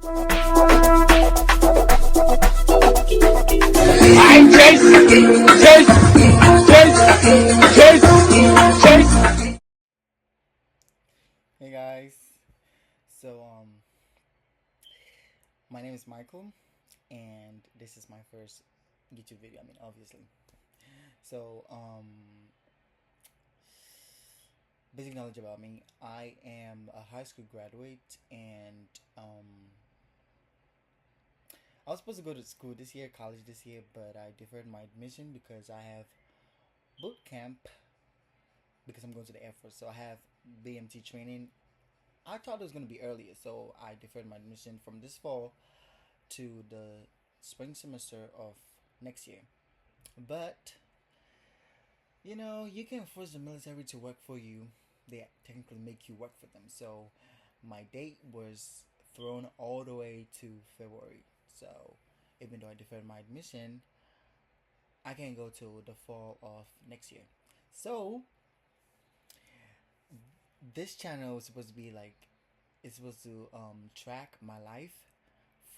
I'm Chase. Hey guys, so my name is Michael, and this is my first YouTube video. I mean, obviously. So basic knowledge about me: I am a high school graduate, and I was supposed to go to school this year, college this year, but I deferred my admission because I have boot camp because I'm going to the Air Force. So I have BMT training. I thought it was going to be earlier, so I deferred my admission from this fall to the spring semester of next year. But you can force the military to work for you. They technically make you work for them. So my date was thrown all the way to February. So even though I deferred my admission, I can't go till the fall of next year. So this channel is supposed to be like, it's supposed to track my life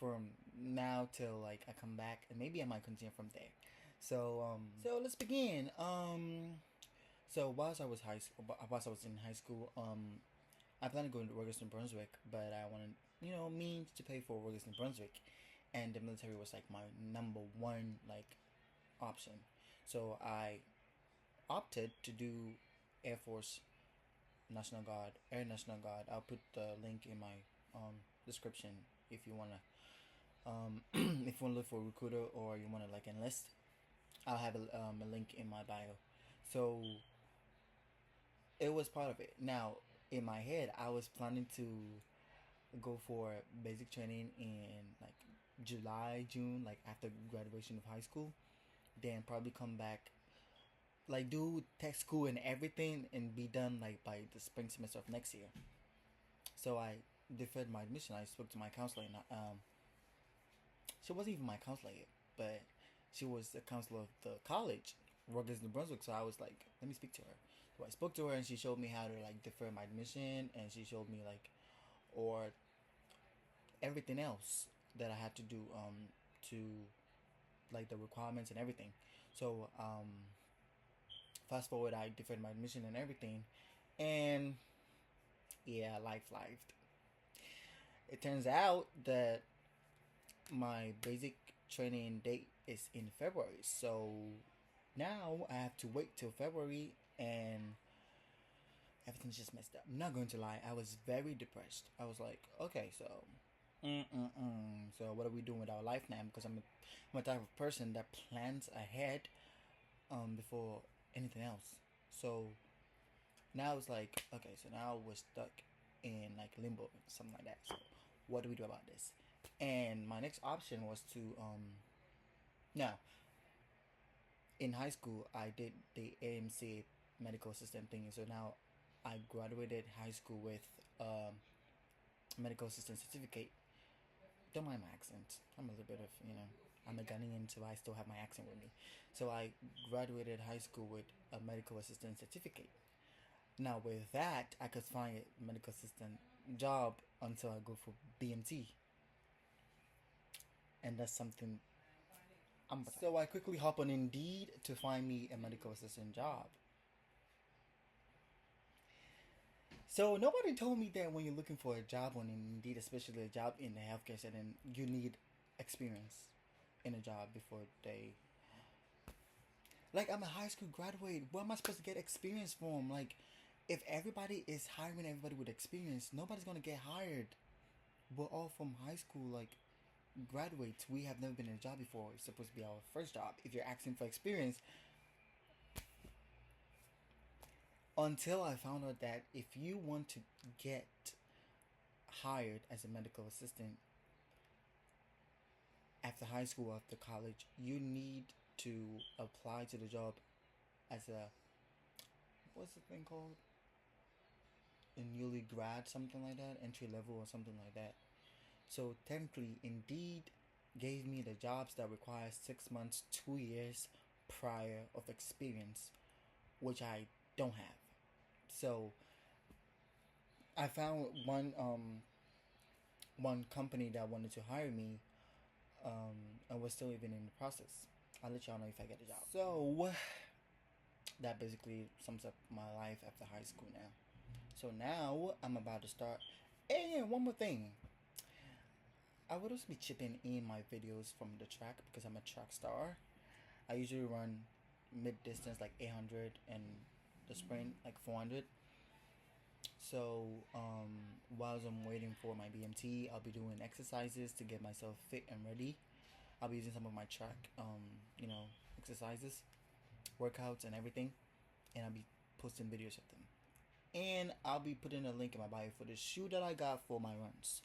from now till like I come back, and maybe I might continue from there. So let's begin. So whilst I was in high school, I plan to go into Rogers, New Brunswick, but I wanted means to pay for Rogers, New Brunswick, and the military was like my number one like option. So I opted to do Air Force, National Guard, Air National Guard. I'll put the link in my description if you wanna if you wanna look for a recruiter or you wanna like enlist. I'll have a link in my bio. So it was part of it. Now in my head, I was planning to go for basic training in like July, June, like after graduation of high school. Then probably come back, like do tech school and everything, and be done like by the spring semester of next year. So I deferred my admission. I spoke to my counselor, and she wasn't even my counselor yet, but she was the counselor of the college, Rogers, New Brunswick. So I was like, let me speak to her. So I spoke to her, and she showed me how to like defer my admission, and she showed me like, or everything else that I had to do to like the requirements and everything. So fast forward, I deferred my admission and everything, and yeah, life lived. It turns out that my basic training date is in February, so now I have to wait till February, and everything's just messed up. I'm not going to lie, I was very depressed. I was like, okay, so so what are we doing with our life now? Because I'm a type of person that plans ahead before anything else. So now it's like, okay, so now we're stuck in like limbo, something like that. So what do we do about this? And my next option was to now in high school I did the AMC medical assistant thing. So now I graduated high school with medical assistant certificate. Don't mind my accent. I'm a little bit of, I'm a Ghanaian, so I still have my accent with me. So I graduated high school with a medical assistant certificate. Now with that, I could find a medical assistant job until I go for BMT, and that's something. So I quickly hop on Indeed to find me a medical assistant job. So nobody told me that when you're looking for a job on Indeed, especially a job in the healthcare setting, you need experience in a job before they. Like, I'm a high school graduate. What am I supposed to get experience from? Like, if everybody is hiring everybody with experience, nobody's gonna get hired. We're all from high school, like graduates. We have never been in a job before. It's supposed to be our first job. If you're asking for experience, until I found out that if you want to get hired as a medical assistant after high school, after college, you need to apply to the job as a, what's the thing called? A newly grad, something like that, entry level or something like that. So technically, Indeed gave me the jobs that require 6 months, 2 years prior of experience, which I don't have. So I found one one company that wanted to hire me, and we're still even in the process. I'll let y'all know if I get a job. So that basically sums up my life after high school now. So now I'm about to start. And one more thing, I would also be chipping in my videos from the track because I'm a track star. I usually run mid distance like 800 and the sprint like 400. So while I'm waiting for my BMT, I'll be doing exercises to get myself fit and ready. I'll be using some of my track, exercises, workouts, and everything, and I'll be posting videos of them. And I'll be putting a link in my bio for the shoe that I got for my runs.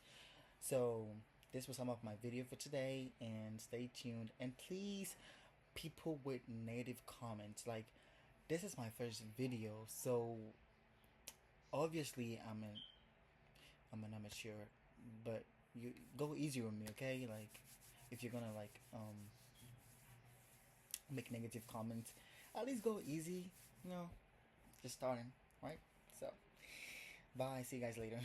So this was some of my video for today, and stay tuned. And please, people with negative comments, like this is my first video, so obviously I'm an amateur, but you go easy with me, okay? Like if you're gonna like make negative comments, at least go easy, just starting, right? So bye, see you guys later.